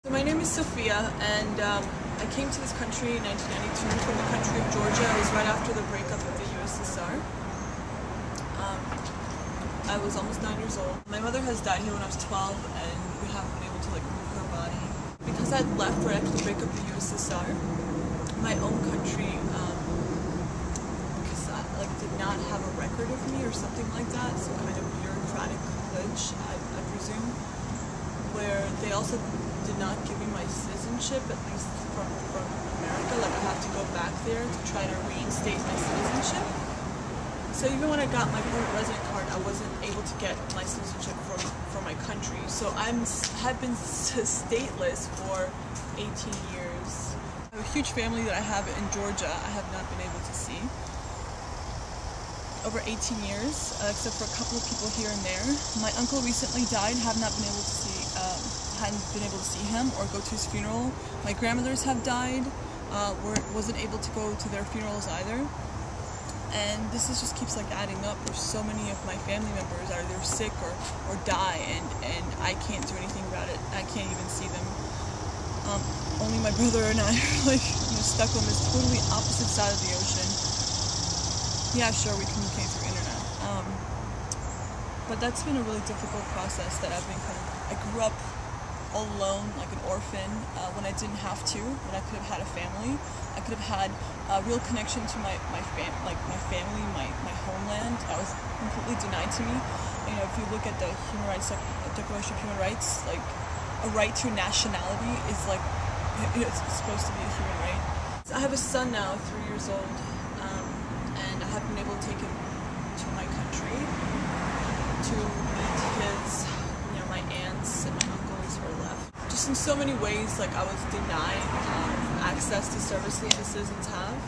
So my name is Sofia, and I came to this country in 1992 from the country of Georgia. It was right after the breakup of the USSR. I was almost 9 years old. My mother has died here when I was 12, and we haven't been able to move her body. Because I left right after the breakup of the USSR, my own country, because I did not have a record of me or something like that, some kind of bureaucratic glitch, I presume, where they also did not give me my citizenship, at least from America. I have to go back there to try to reinstate my citizenship. So even when I got my permanent resident card, I wasn't able to get my citizenship from my country. So have been stateless for 18 years. I have a huge family that I have in Georgia I have not been able to see. Over 18 years, except for a couple of people here and there. My uncle recently died, hadn't been able to see him or go to his funeral. My grandmothers have died, wasn't able to go to their funerals either. And this just keeps adding up. There's so many of my family members are either sick or die, and I can't do anything about it. I can't even see them. Only my brother and I are stuck on this totally opposite side of the ocean. Yeah, sure, we communicate through internet. But that's been a really difficult process that I've been I grew up all alone, like an orphan, when I didn't have to, when I could have had a family. I could have had a real connection to my family, my homeland. That was completely denied to me. If you look at the Human Rights Declaration of Human Rights, a right to nationality is it's supposed to be a human right. I have a son now, 3 years old, and I haven't been able to take him to my country to meet his, my aunts and my uncles who are left. Just in so many ways, I was denied access to services the citizens have.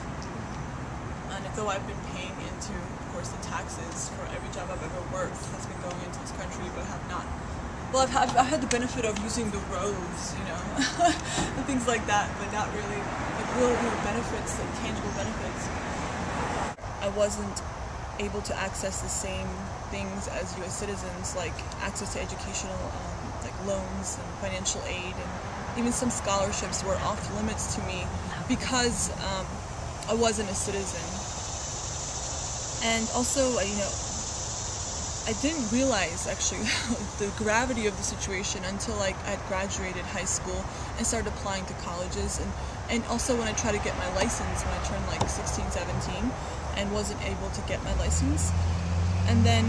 And though I've been paying into, of course, the taxes for every job I've ever worked has been going into this country, but I have not. Well, I've had the benefit of using the roads, and things like that, but not really real benefits, tangible benefits. I wasn't able to access the same things as U.S. citizens, like access to educational loans and financial aid, and even some scholarships were off limits to me because I wasn't a citizen. And also, I didn't realize actually the gravity of the situation until I had graduated high school and started applying to colleges, and also when I tried to get my license when I turned 16, 17 and wasn't able to get my license. And then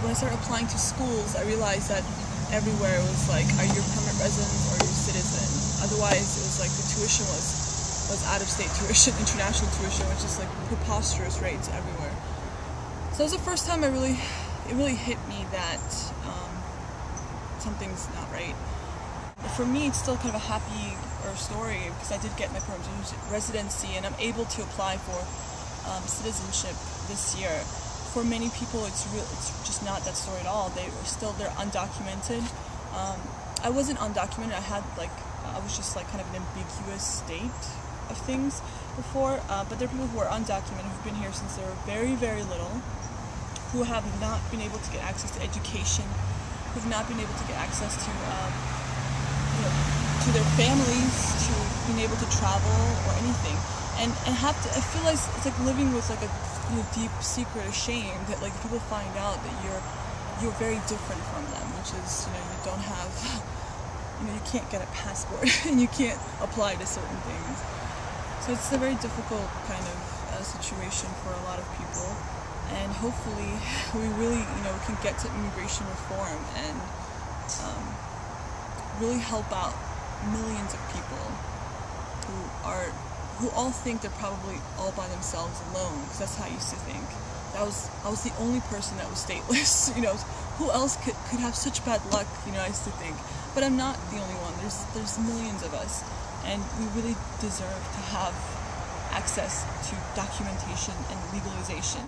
when I started applying to schools, I realized that everywhere it was are you a permanent resident or are you a citizen? Otherwise it was the tuition was out-of-state tuition, international tuition, which is preposterous rates everywhere. So it was the first time it really hit me that something's not right. For me, it's still kind of a happy story because I did get my permanent residency and I'm able to apply for citizenship this year. For many people, it's just not that story at all. They're undocumented. I wasn't undocumented. I was just kind of an ambiguous state of things before. But there are people who are undocumented who've been here since they were very, very little, who have not been able to get access to education, who've not been able to get access to to their families, to being able to travel or anything, and I feel like it's living with a deep secret of shame that people find out that you're very different from them, which is you don't have you can't get a passport and you can't apply to certain things. So it's a very difficult kind of situation for a lot of people, and hopefully we really can get to immigration reform and really help out millions of people who all think they're probably all by themselves alone, because that's how I used to think. I was the only person that was stateless. Who else could have such bad luck? I used to think, but I'm not the only one. There's millions of us, and we really deserve to have access to documentation and legalization.